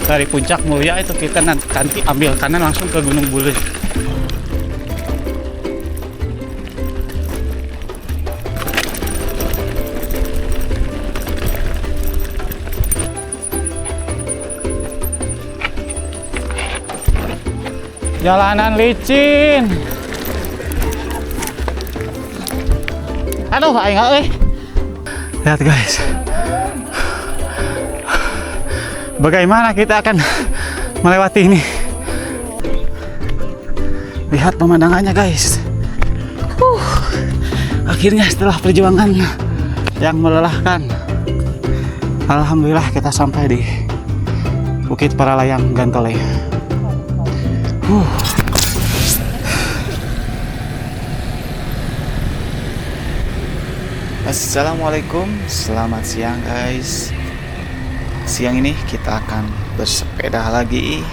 dari Puncak Mulia itu kita nanti ambil kanan langsung ke Gunung Buleud. Jalanan licin. Aduh, aing euy. Lihat guys. Bagaimana kita akan melewati ini? Lihat pemandangannya guys. Akhirnya setelah perjuangan yang melelahkan, alhamdulillah kita sampai di Bukit Paralayang Gantole. Assalamualaikum, selamat siang guys. Siang ini kita akan bersepeda lagi.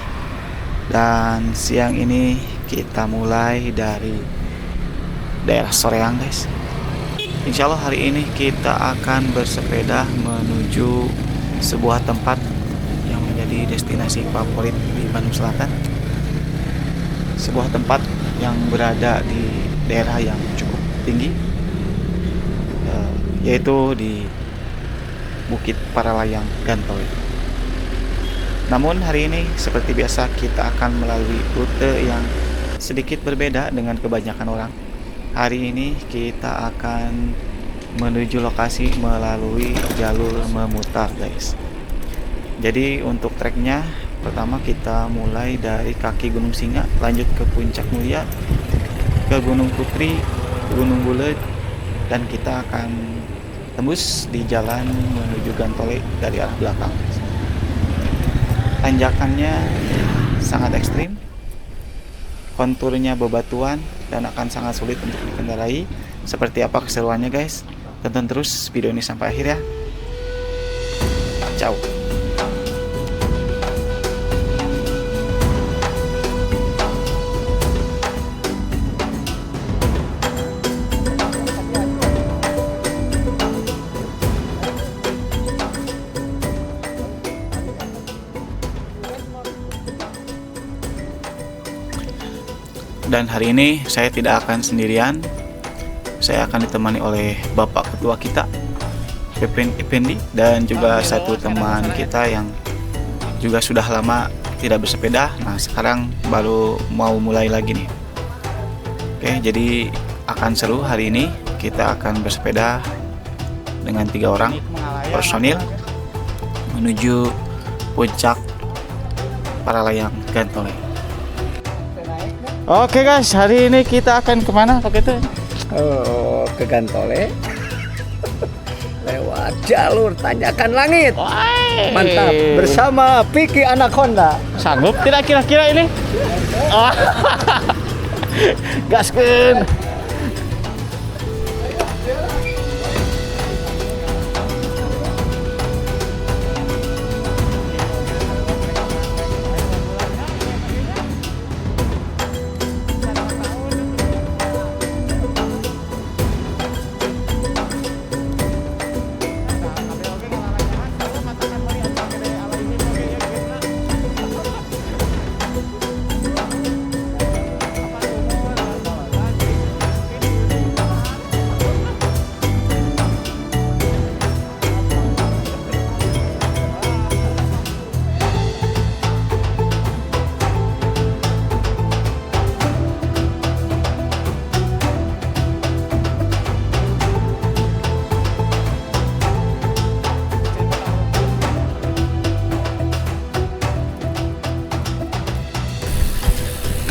Dan siang ini kita mulai dari daerah Soreang guys. Insya Allah hari ini kita akan bersepeda menuju sebuah tempat yang menjadi destinasi favorit di Bandung Selatan. Sebuah tempat yang berada di daerah yang cukup tinggi, yaitu di Bukit Paralayang Gantole. Namun hari ini seperti biasa kita akan melalui rute yang sedikit berbeda dengan kebanyakan orang. Hari ini kita akan menuju lokasi melalui jalur memutar guys. Jadi untuk treknya, pertama kita mulai dari kaki Gunung Singa, lanjut ke Puncak Mulia, ke Gunung Putri, Gunung Buleud, dan kita akan tembus di jalan menuju Gantole dari arah belakang. Tanjakannya sangat ekstrim, konturnya bebatuan, dan akan sangat sulit untuk dikendarai. Seperti apa keseruannya guys? Tonton terus video ini sampai akhir ya. Ciao. Dan hari ini saya tidak akan sendirian. Saya akan ditemani oleh Bapak Ketua kita, Pepin Effendi, dan juga satu teman kita yang juga sudah lama tidak bersepeda. Nah, sekarang baru mau mulai lagi nih. Oke, jadi akan seru hari ini. Kita akan bersepeda dengan 3 orang personil menuju Puncak Paralayang Gantole. Oke guys, hari ini kita akan kemana Pak Ketua? Oh, ke Gantole. Lewat jalur tanjakan langit. Mantap, bersama Piki Anaconda. Sanggup tidak kira-kira ini? Oh. Gaskeun.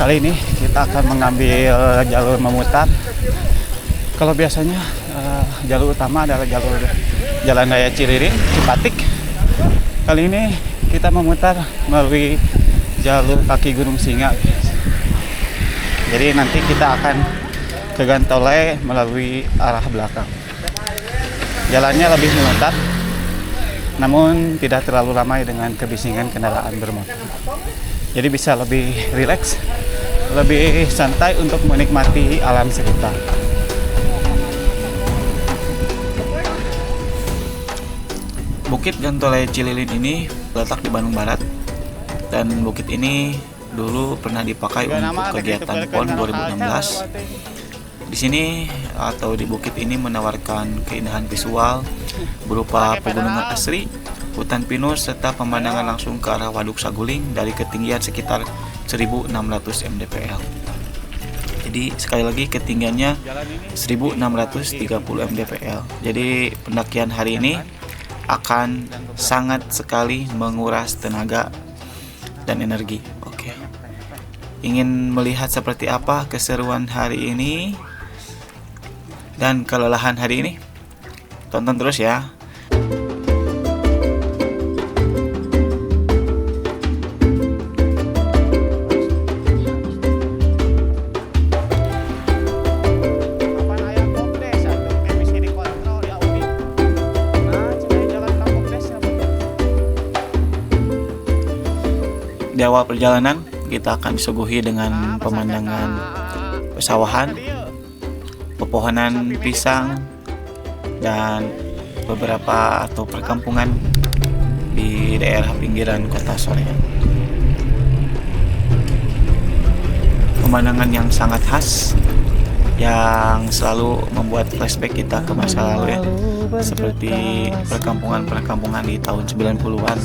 Kali ini kita akan mengambil jalur memutar. Kalau biasanya jalur utama adalah jalur Jalan Raya Ciliring, Cipatik. Kali ini kita memutar melalui jalur kaki Gunung Singa. Jadi nanti kita akan ke Gantole melalui arah belakang. Jalannya lebih memutar, namun tidak terlalu ramai dengan kebisingan kendaraan bermotor. Jadi bisa lebih rileks, lebih santai untuk menikmati alam sekitar. Bukit Gantole Cililin ini terletak di Bandung Barat, Dan bukit ini dulu pernah dipakai untuk kegiatan PON 2016. Di sini atau di bukit ini menawarkan keindahan visual berupa pegunungan asri, hutan pinus, serta pemandangan langsung ke arah Waduk Saguling dari ketinggian sekitar 1600 mdpl. Jadi sekali lagi ketinggiannya 1630 mdpl. Jadi pendakian hari ini akan sangat sekali menguras tenaga dan energi. Oke. Ingin melihat seperti apa keseruan hari ini dan kelelahan hari ini? Tonton terus ya. Di awal perjalanan kita akan disuguhi dengan pemandangan pesawahan, pepohonan pisang, dan beberapa atau perkampungan di daerah pinggiran kota Soreang. Pemandangan yang sangat khas yang selalu membuat flashback kita ke masa lalu ya, seperti perkampungan-perkampungan di tahun 90-an.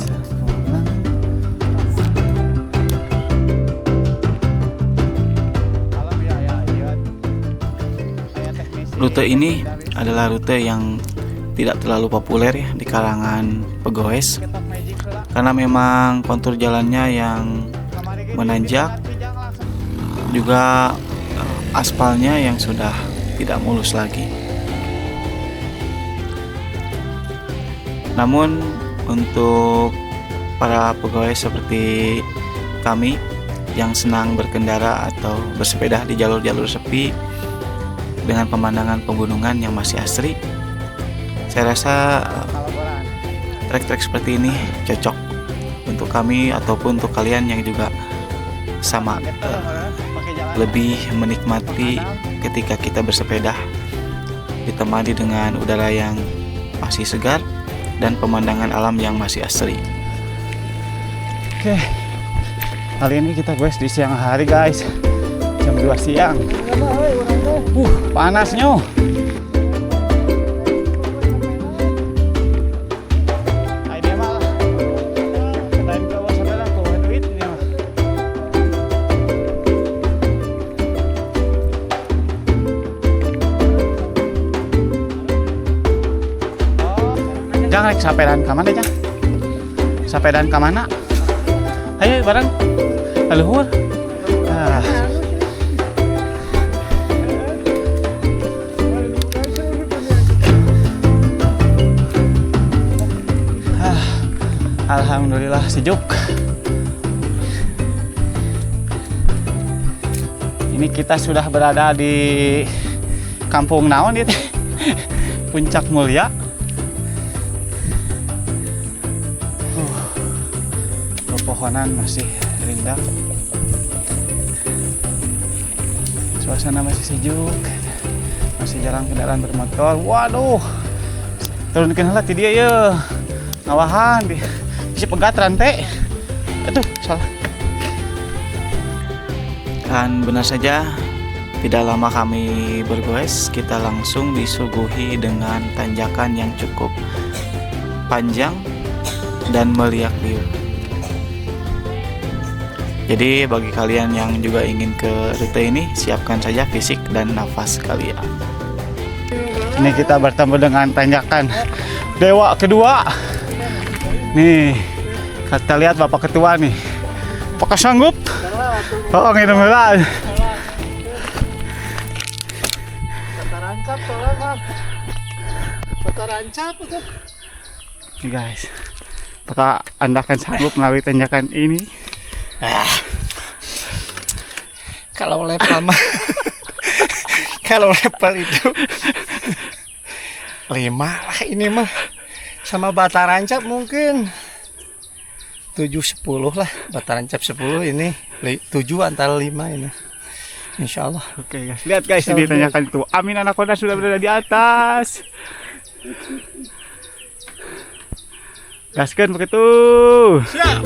Rute ini adalah rute yang tidak terlalu populer ya di kalangan pegoes, karena memang kontur jalannya yang menanjak, juga aspalnya yang sudah tidak mulus lagi. Namun untuk para pegawai seperti kami yang senang berkendara atau bersepeda di jalur-jalur sepi dengan pemandangan pegunungan yang masih asri, saya rasa trek-trek seperti ini cocok untuk kami ataupun untuk kalian yang juga sama lebih menikmati ketika kita bersepeda ditemani dengan udara yang masih segar dan pemandangan alam yang masih asri. Oke, kali ini kita di siang hari guys, jam 2 siang. Panasnya. Jangan naik sepedaan ke mana, Jang? Sepedaan ke mana? Ayo bareng. Luhur. Alhamdulillah sejuk. Ini kita sudah berada di Kampung naon itu? Puncak Mulia. Pepohonan masih rindang. Suasana masih sejuk. Masih jarang kendaraan bermotor. Waduh. Turunkan heula ti dieu ye. Ngawahan di si pegat rantai. Aduh, salah. Dan benar saja, tidak lama kami bergoes, kita langsung disuguhi dengan tanjakan yang cukup panjang dan meliak-liuk. Jadi bagi kalian yang juga ingin ke rute ini, siapkan saja fisik dan nafas kalian. Ini kita bertemu dengan tanjakan dewa kedua. Nih, kita lihat Bapak Ketua nih. Apakah sanggup? Oh, ngirim heula. Nih guys, apakah Anda akan sanggup melalui tanjakan ini? Kalau level mah kalau level itu 5 lah ini mah, sama Bata Rancap mungkin 7-10 lah. Bata Rancap 10, ini 7 antara 5 ini, insya Allah. Oke guys, lihat guys, ini tanjakan itu. Amin Anaconda sudah berada di atas. Gaskeun begitu. Siap,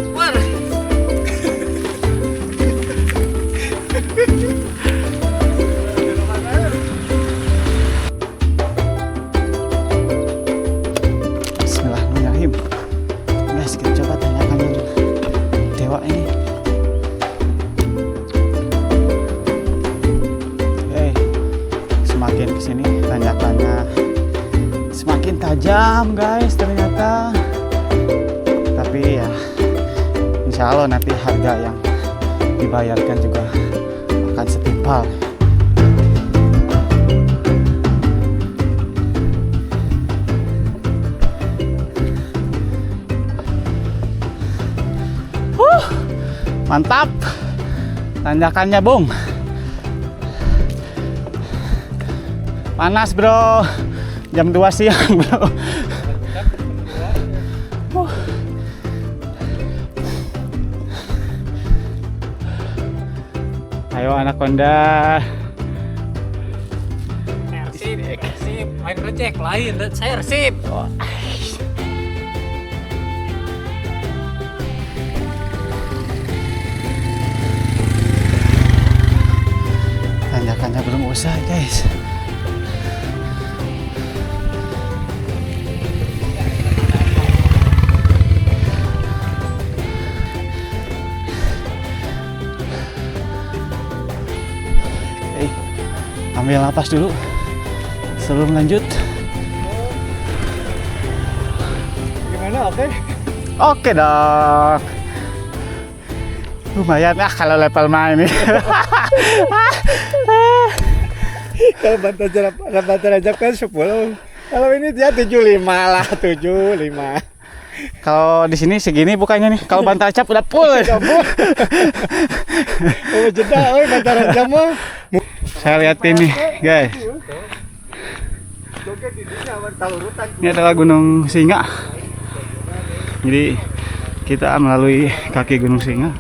jam guys ternyata. Tapi ya insya Allah nanti harga yang dibayarkan juga akan setimpal. Mantap tanjakannya Bung. Panas bro, jam 2 siang bro. Ayo Anaconda. Resip, main rejek lain, saya resip. Tanjakannya belum usah guys. Ambil napas dulu sebelum lanjut. Gimana, oke? Oke dong. Lumayan kalau level main ini. Kalau bantar rajab kan 10. Kalau ini dia 75 lah, 75. Kalau di sini segini bukannya nih. Kalau bantal cap udah full. Oh, jeda, bantar rajab mah. Saya lihat ini guys. Ini adalah Gunung Singa. Jadi kita melalui kaki Gunung Singa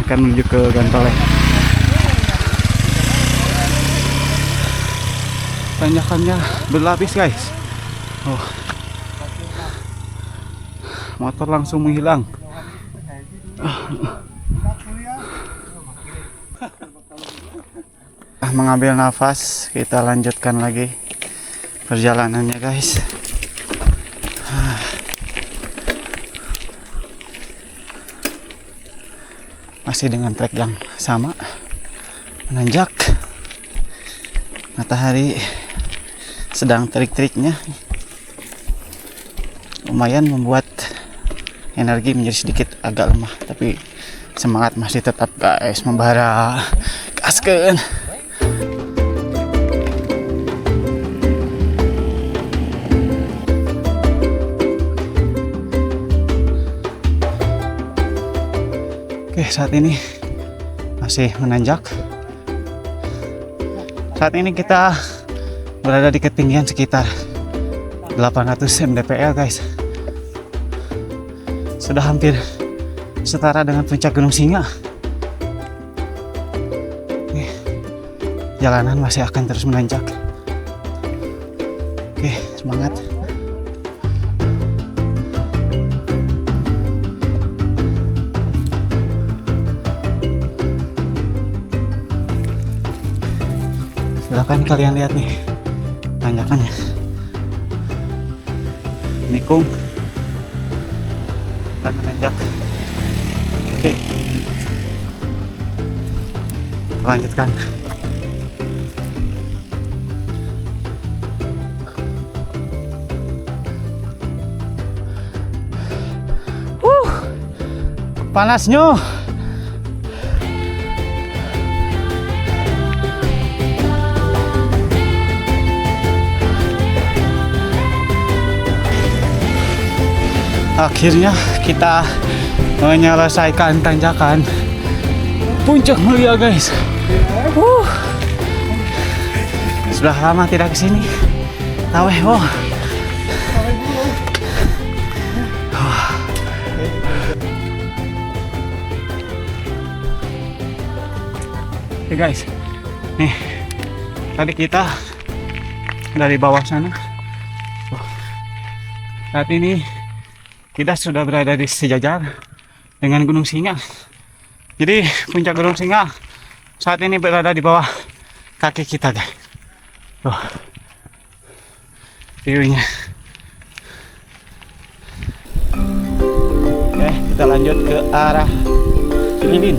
akan menuju ke Gantole. Tanjakannya berlapis guys. Oh. Motor langsung menghilang. Mengambil nafas, kita lanjutkan lagi perjalanannya guys. Masih dengan trek yang sama, menanjak. Matahari sedang terik-teriknya, lumayan membuat energi menjadi sedikit agak lemah, tapi semangat masih tetap guys, membara, gaskeun. Oke, saat ini masih menanjak. Saat ini kita berada di ketinggian sekitar 800 mdpl guys. Sudah hampir setara dengan puncak Gunung Singa. Oke, jalanan masih akan terus menanjak. Oke, semangat. Silahkan kalian lihat nih tanjakannya. Nikung dan menanjak. Oke, lanjutkan. Panasnya. Akhirnya kita menyelesaikan tanjakan Puncak Mulia guys. Sudah lama tidak kesini. Taweh wow. Oke guys, nih tadi kita dari bawah sana. Saat ini kita sudah berada di sejajar dengan Gunung Singa. Jadi puncak Gunung Singa saat ini berada di bawah kaki kita guys. Tuh view-nya. Oke, kita lanjut ke arah Cililin.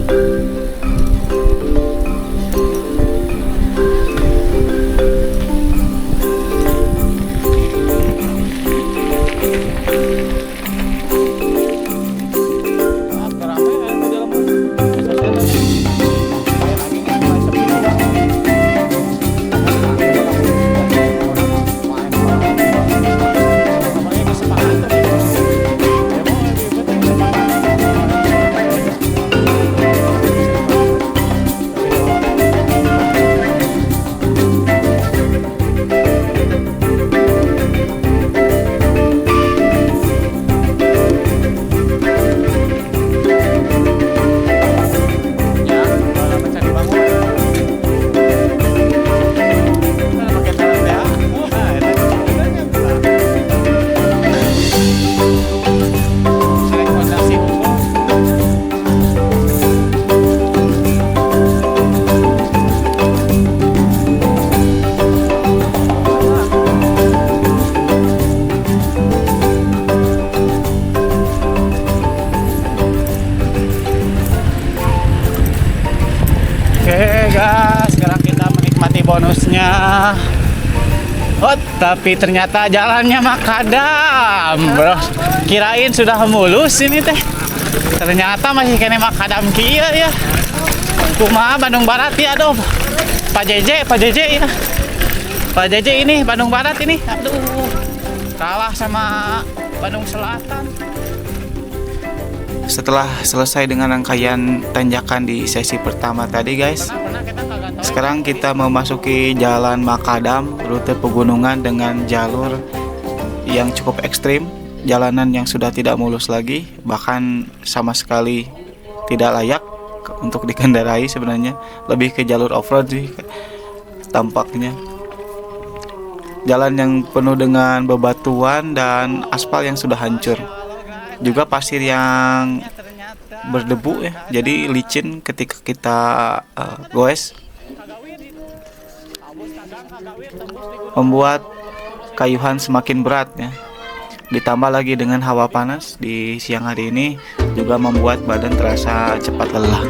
gas, sekarang kita menikmati bonusnya. Oh, tapi ternyata jalannya makadam, bro. Kirain sudah mulus ini teh. Ternyata masih kena makadam kia ya. Kumaha Bandung Barat ya, aduh. Pak JJ ya. Pak JJ ini Bandung Barat ini. Aduh. Kalah sama Bandung Selatan. Setelah selesai dengan rangkaian tanjakan di sesi pertama tadi guys, sekarang kita memasuki jalan makadam, rute pegunungan dengan jalur yang cukup ekstrim, jalanan yang sudah tidak mulus lagi, bahkan sama sekali tidak layak untuk dikendarai sebenarnya, lebih ke jalur off-road sih tampaknya. Jalan yang penuh dengan bebatuan dan aspal yang sudah hancur. Juga pasir yang berdebu ya, jadi licin ketika kita goes, membuat kayuhan semakin berat ya. Ditambah lagi dengan hawa panas di siang hari ini juga membuat badan terasa cepat lelah.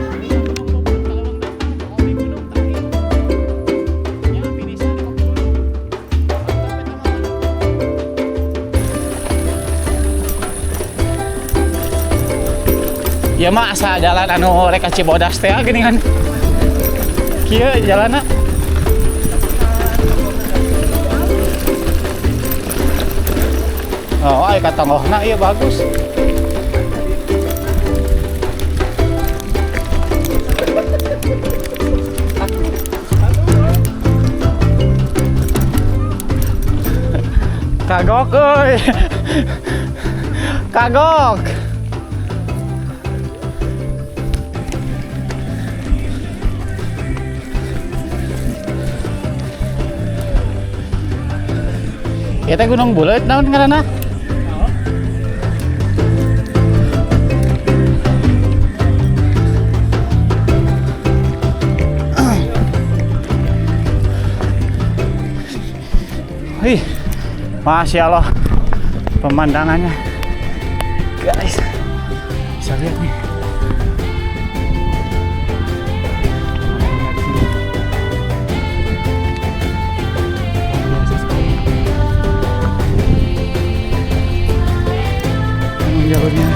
Ya mah asa jalan anu rek ka Cibodas teh geuning kan. Kieu jalanna. Oh, aya katongohna ieu bagus. Kagok euy. Kagok. Ya teh Gunung Buleut naon ngaranna? Wih, Masya Allah pemandangannya guys, bisa lihat nih. Jalurnya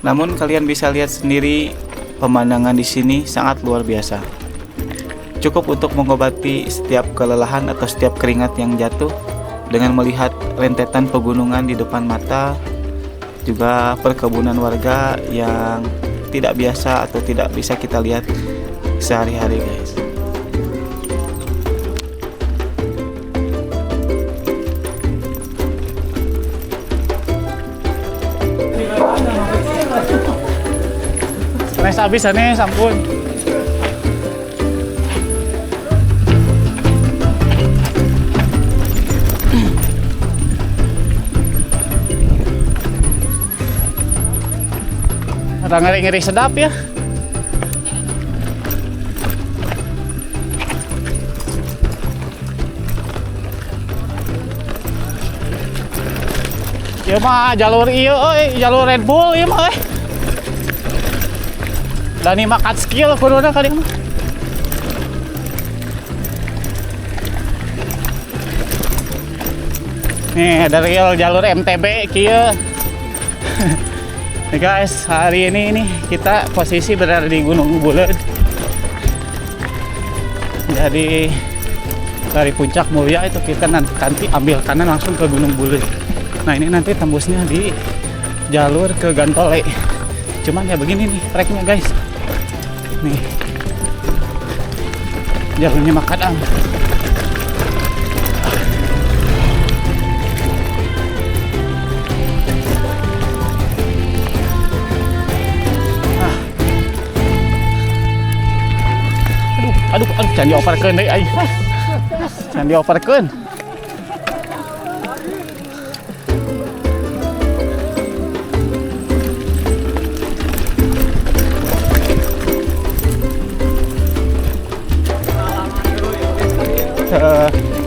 namun kalian bisa lihat sendiri pemandangan di sini sangat luar biasa. Cukup untuk mengobati setiap kelelahan atau setiap keringat yang jatuh dengan melihat rentetan pegunungan di depan mata, juga perkebunan warga yang tidak biasa atau tidak bisa kita lihat sehari-hari guys. Nes abis ane sampun. Ada ngeri-ngeri sedap ya. Ya mah jalur ieu euy, jalur Red Bull ieu mah euy. Dani makat skill kuduna kali mah. Nih dari jalur MTB kieu. Nih guys, hari ini nih kita posisi berada di Gunung Buleut. Jadi dari Puncak Mulia itu kita nanti ambil kanan langsung ke Gunung Buleut. Nah ini nanti tembusnya di jalur ke Gantole. Cuman ya begini nih treknya guys. Nih jalurnya makadam. Aduh jangan dioperkeun deui ai. Yang dioperkeun.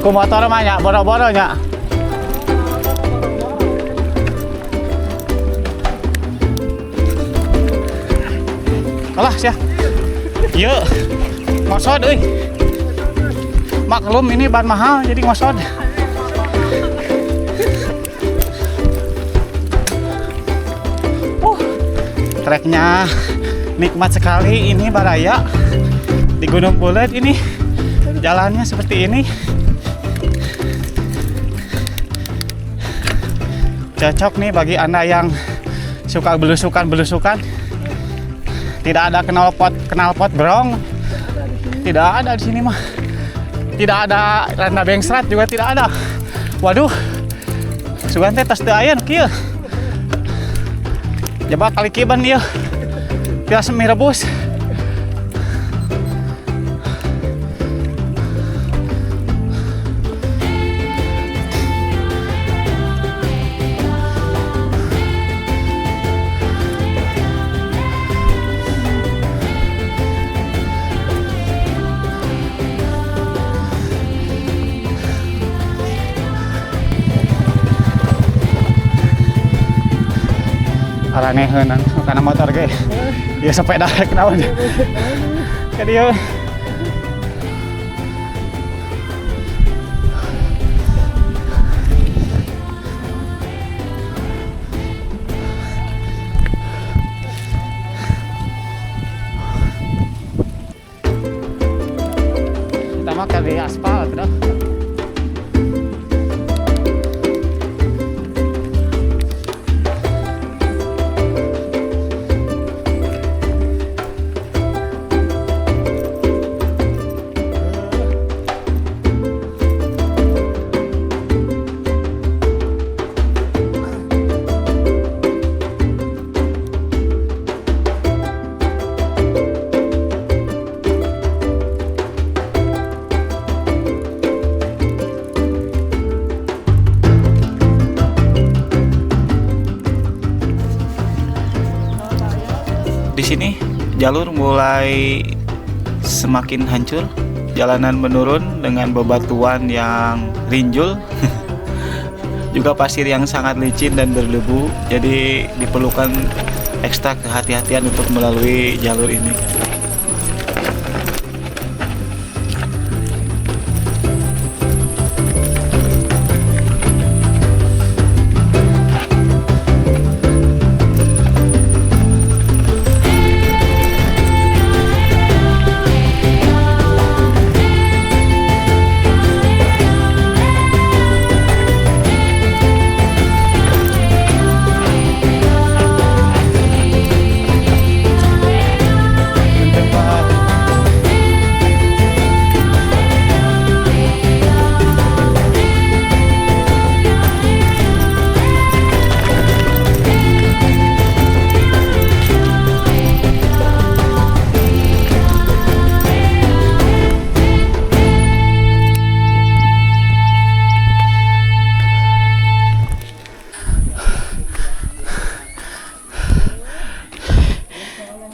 Ku motor mah nya boro-boro nya. Alah sia. Ieu ngosod euy. Maklum ini ban mahal jadi ngosod. Treknya nikmat sekali ini Baraya di Gunung Pulet ini. Jalannya seperti ini. Cocok nih bagi Anda yang suka belusukan. Tidak ada knalpot brong. Tidak ada di sini mah. Tidak ada randa bengsrat juga tidak ada. Waduh. Sugan teh tas teu aya nu kieu. Coba kali kiban ieu. Tiasa semi rebus. Araneheun kana motor ge. Ieu sepeda rek naon. Ka dieu. Kita mah ka di aspal dah. Di sini jalur mulai semakin hancur, jalanan menurun dengan bebatuan yang rinjul, juga pasir yang sangat licin dan berdebu. Jadi diperlukan ekstra kehati-hatian untuk melalui jalur ini.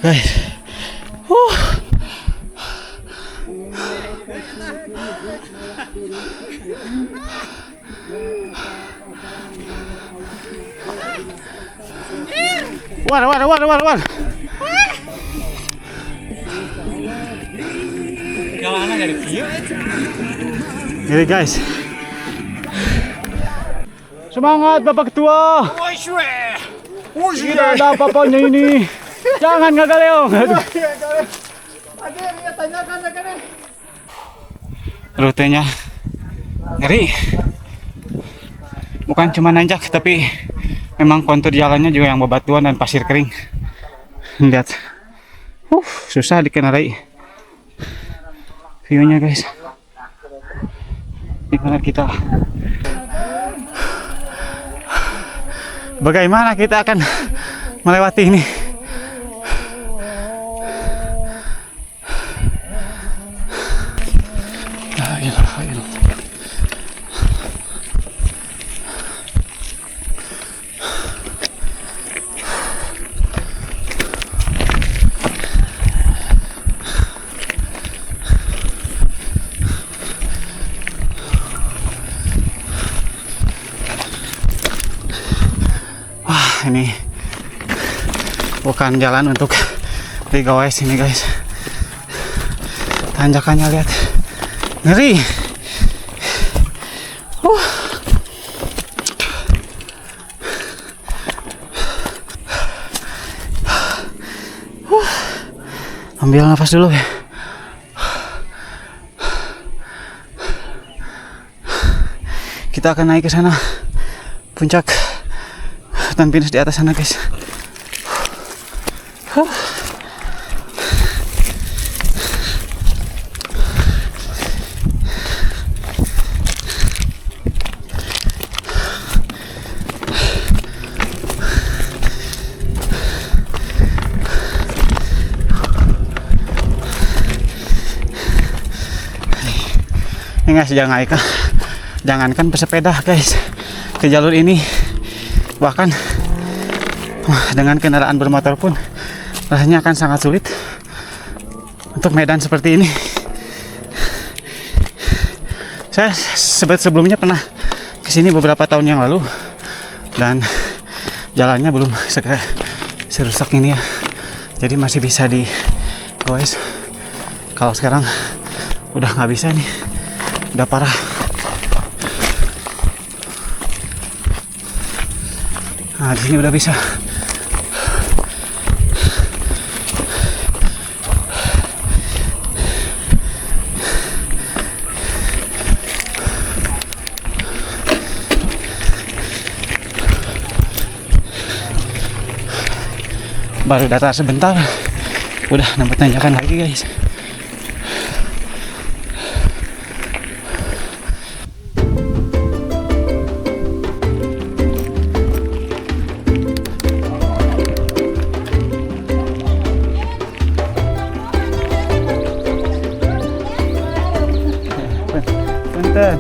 Guys. War. Jalanan dari kieu. Jadi guys. Semangat Bapak Ketua. Tidak ada apa-apanya ini. Jangan ngagaleong. Rutenya ngeri. Bukan cuma nanjak tapi memang kontur jalannya juga yang bebatuan dan pasir kering. Lihat. Susah dikendarai. View-nya guys. Gimana kita? Bagaimana kita akan melewati ini? La ilaha illallah. bukan jalan untuk di goes ini guys. Tanjakannya lihat, ngeri. Ambil nafas dulu ya. Kita akan naik ke sana, puncak hutan pinus di atas sana guys. Ini guys, jangankan pesepeda guys, ke jalur ini bahkan dengan kendaraan bermotor pun rasanya akan sangat sulit untuk medan seperti ini. Saya sebelumnya pernah kesini beberapa tahun yang lalu dan jalannya belum serusak ini ya, jadi masih bisa di goes. Kalau sekarang udah nggak bisa nih, udah parah. Nah, di sini udah bisa. Baru datar sebentar, udah nambah tanjakan lagi guys. Punten.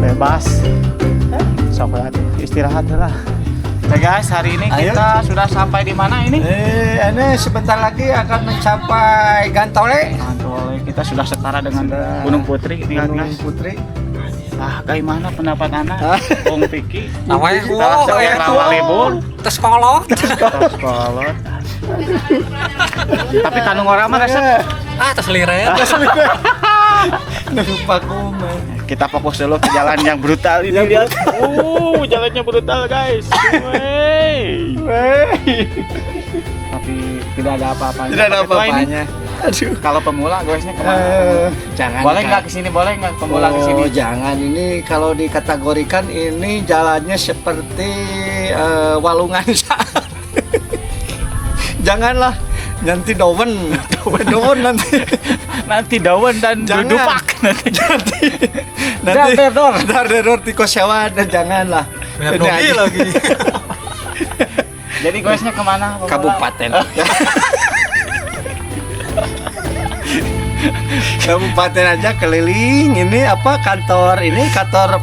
Bebas. Sok istirahat lah. Oke guys, hari ini kita sudah sampai di mana ini? Ini sebentar lagi akan mencapai Gantole. Gantole, kita sudah setara dengan Gunung Putri ini kan guys. Putri. Bagaimana pendapat Anda, Bung Piki? Namanya setelah lama libur, tes kolot. tos kolot. Tapi Tanung Ora mah resep. Tes liret. Lupa kuman. Kita fokus dulu ke jalan yang brutal ini lihat. Jalannya brutal guys. Tapi tidak ada apa-apanya. Tidak ada apa-apanya. Aduh. Kalau pemula guysnya kemana? Jangan. Boleh nggak kesini? Boleh nggak pemula kesini? Jangan. Ini kalau dikategorikan ini jalannya seperti walungan. Janganlah. Nanti daun nanti daun dan berdupak nanti dar tiko sewa dan janganlah. Ini lagi. Jadi guysnya kemana? Kabupaten. Kabupaten aja keliling. Ini apa kantor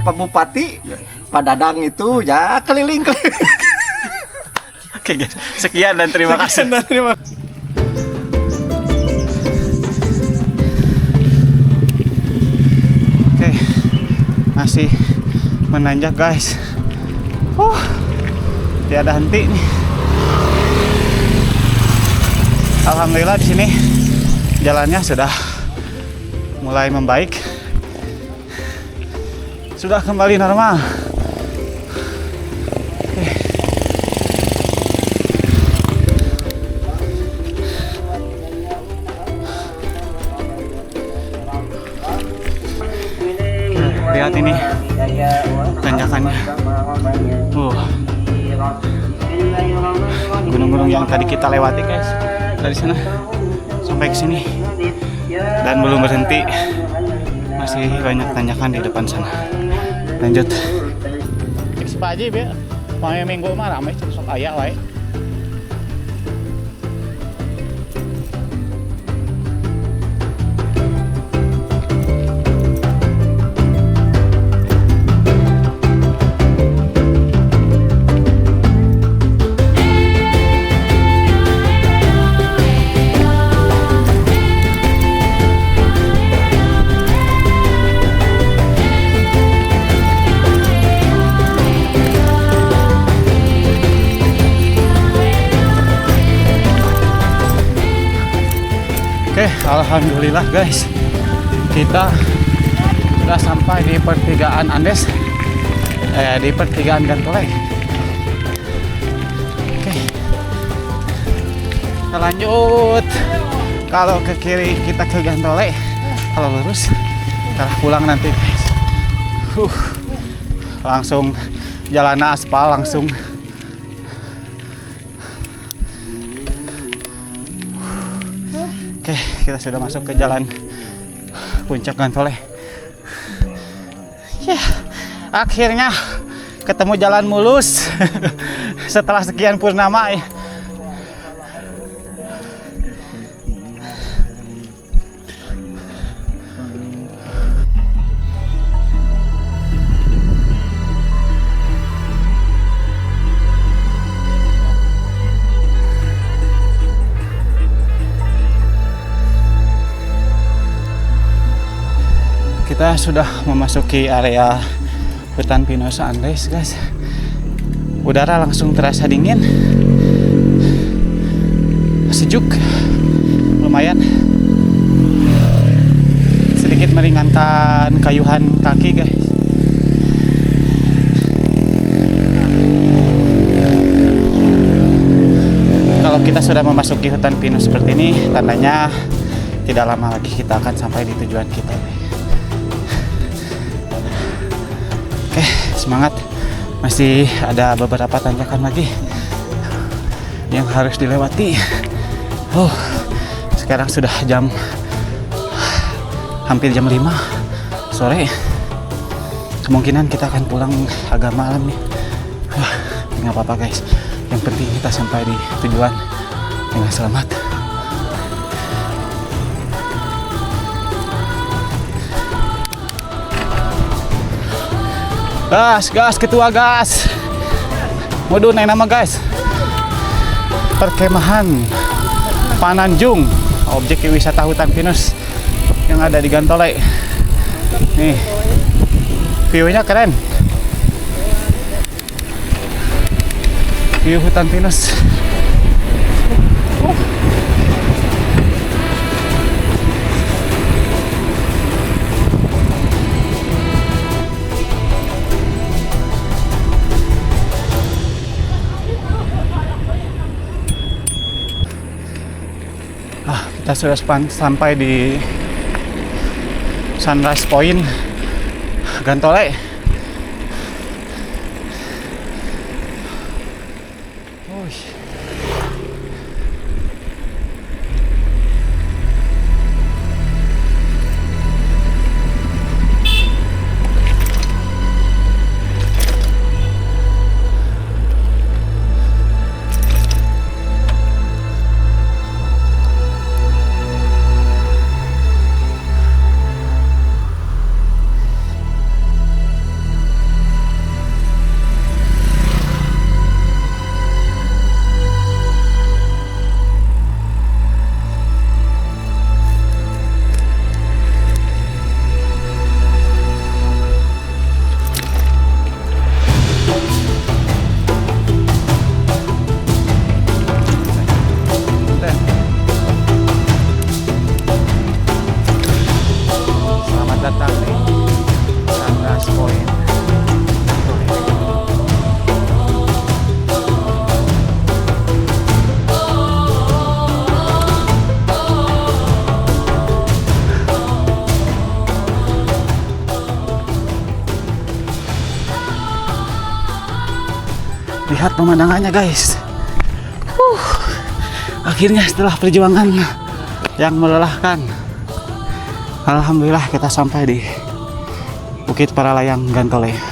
Pak Bupati Pak Dadang itu ya keliling. Oke guys, sekian dan terima kasih. Oke, masih menanjak guys. Tiada henti nih. Alhamdulillah di sini jalannya sudah mulai membaik, sudah kembali normal. Lihat ini tanjakannya. Gunung-gunung yang tadi kita lewati guys, dari sana sampai ke sini dan belum berhenti, masih banyak tanjakan di depan sana. Lanjut. Pak Haji, mau minggu mah ramai sok aya wae. Oke, alhamdulillah guys, kita sudah sampai di pertigaan Andes, di pertigaan Gantole. Oke, kita lanjut. Kalau ke kiri kita ke Gantole, kalau lurus kita pulang nanti guys. Langsung jalan aspal langsung. Oke, kita sudah masuk ke jalan puncak Gantole. Ya, akhirnya ketemu jalan mulus setelah sekian purnama ya. Kita sudah memasuki area hutan pinus Andes guys. Udara langsung terasa dingin, sejuk, lumayan, sedikit meringankan kayuhan kaki guys. Kalau kita sudah memasuki hutan pinus seperti ini, tandanya tidak lama lagi kita akan sampai di tujuan kita. Oke, semangat. Masih ada beberapa tanjakan lagi yang harus dilewati. Sekarang sudah hampir jam 5 sore. Kemungkinan kita akan pulang agak malam nih. Nggak apa-apa guys. Yang penting kita sampai di tujuan dengan selamat. Gas, ketua gas. Waduh, naik nama guys. Perkemahan Pananjung, objek wisata hutan pinus yang ada di Gantole. Nih, view-nya keren. View hutan pinus. Kita sudah sampai di Sunrise Point Gantole. Lihat pemandangannya guys. Akhirnya setelah perjuangan yang melelahkan, alhamdulillah kita sampai di Bukit Paralayang Gantole.